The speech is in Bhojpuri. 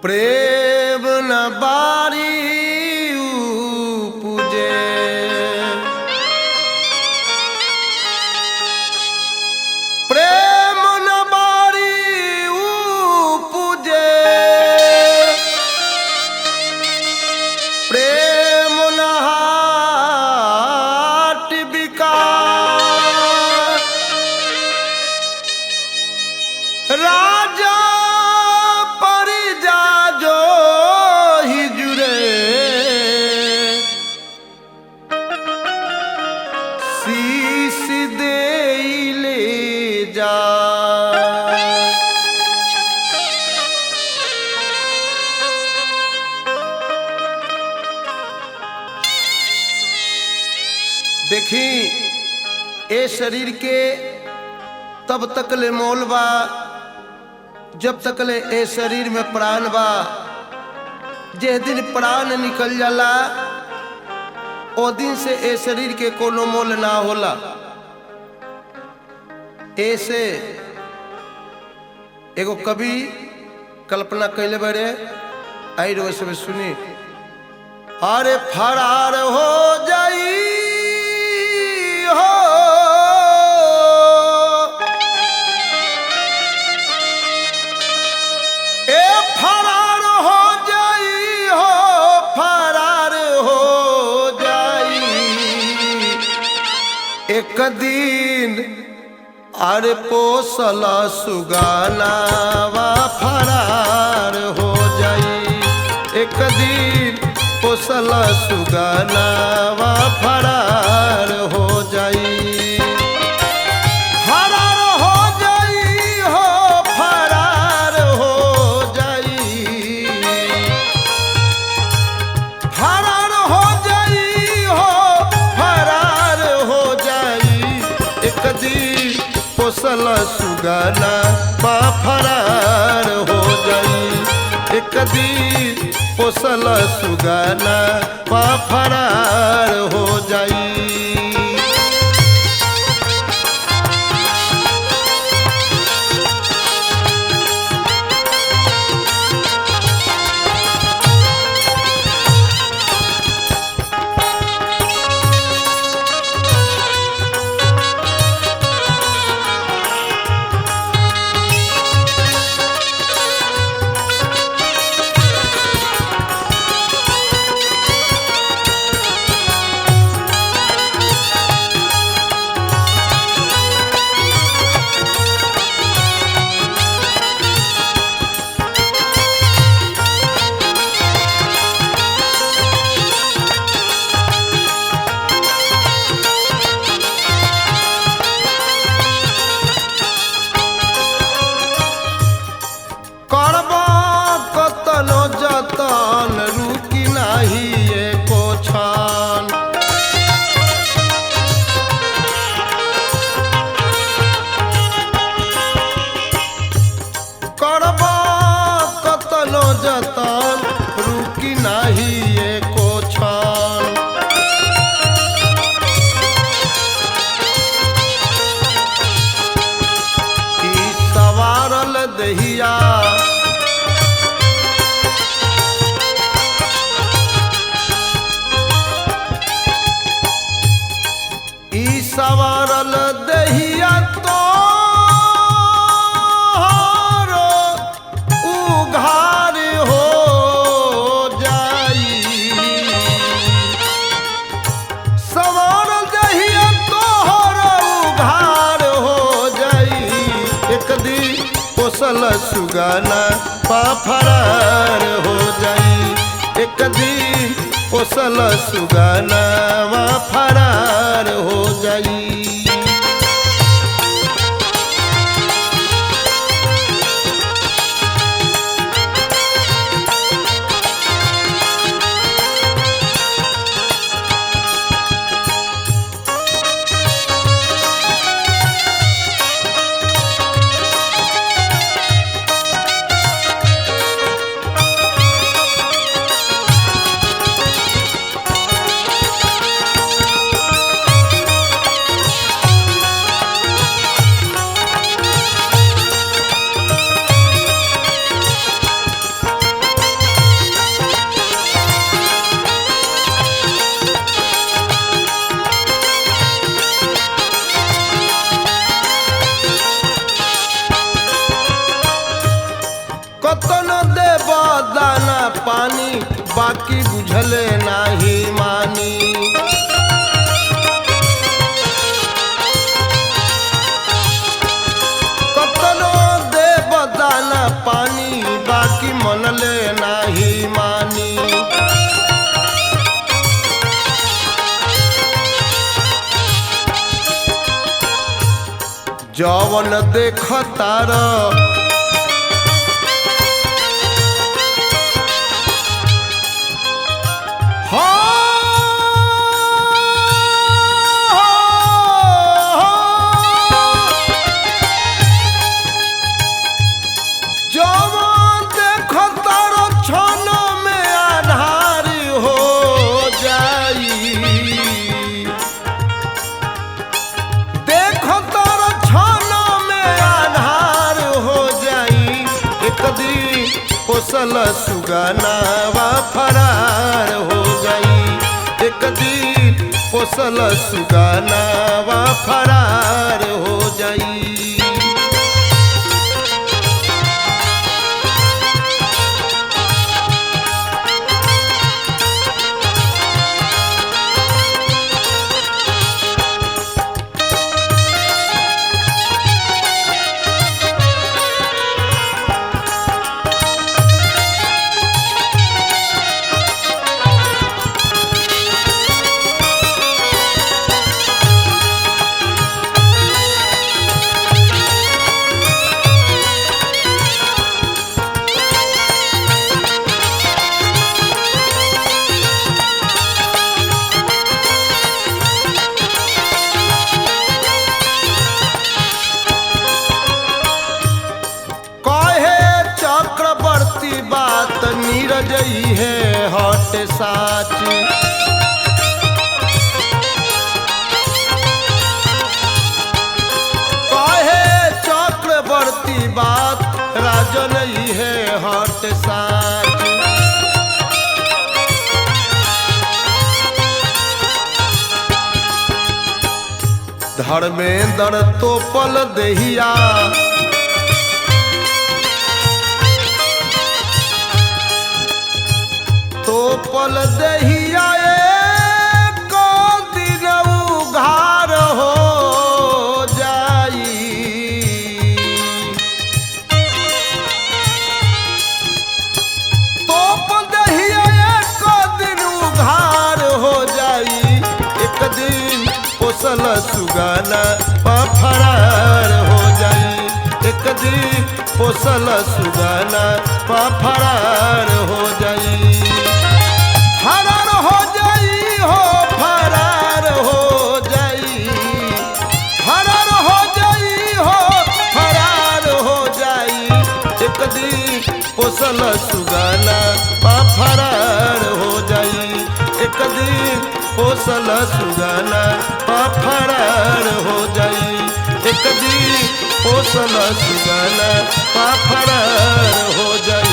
प्रेम न बारी पूजे प्रेम न बारी पूजे प्रेम न हाट बिका राजा शीश दे ले जा देखी ए शरीर के तब तक ले मोल बा जब तक ले ए शरीर में प्राण बा। जे दिन प्राण निकल जाला ओ दिन से ए शरीर के कोनो मोल ना होला। ऐसे एगो कवि कल्पना कैले बड़े आई रो सब सुनी। अरे फरार हो जाई हो ए फरार हो जाई हो फरार हो एक दिन अरे पोसला सुगानावा फरार हो जाई। एक दिन पोसला सुगानावा फरार हो जाई। फरार हो जाई हो फरार हो जाई फरार हो जाई हो फरार हो जाई। एक दिन पोसल सुगाना बा फरार हो जाई। एक दिन पोसल सुगाना बा फरार हो जाई। जतन रुकी नाही एको छान करबा कतनो जतन रुकी नाही एको छान। ई सवारल दहिया सवारल दहिया तो उघार हो जाई। सवारल दहिया तो उघार हो जाई। एक दिन पोसल सुगाना पा फरार हो जाई। एक दिन पोसल सुगाना वा फरार हो जाई। बाकी बुझले नाही मानी। कतनो देव दाना पानी बाकी मनले नाही मानी। जवन देख तार जवन देख तार क्षण में आधार हो जाई। देख तार क्षण में आधार हो जाई। एक दिन पोसल सुगनावा फरार हो जाई। एक दिन पोसल सुगनावा फरार हो जाई। बात नीरजई है हट साच। कहे चक्रवर्ती बात राजनई है हट साच। धर्मेंद्र तोपल देहिया तोपल दहिया को दिन उघार हो जाई। तोपल दहिया को दिन उघार हो जाई। एक दिन पोसल सुगना फरार हो जाई। एक दिन पोसल सुगना फरार हो जाई। फरार हो जाई हो फरार हो जाई। फरार हो जाई हो फरार हो जाई। एक दिन पोसल सुगना फरार हो जाई। एक दिन पोसल सुगना फरार हो जाई। एक दिन पोसल सुगना फरार हो जाई।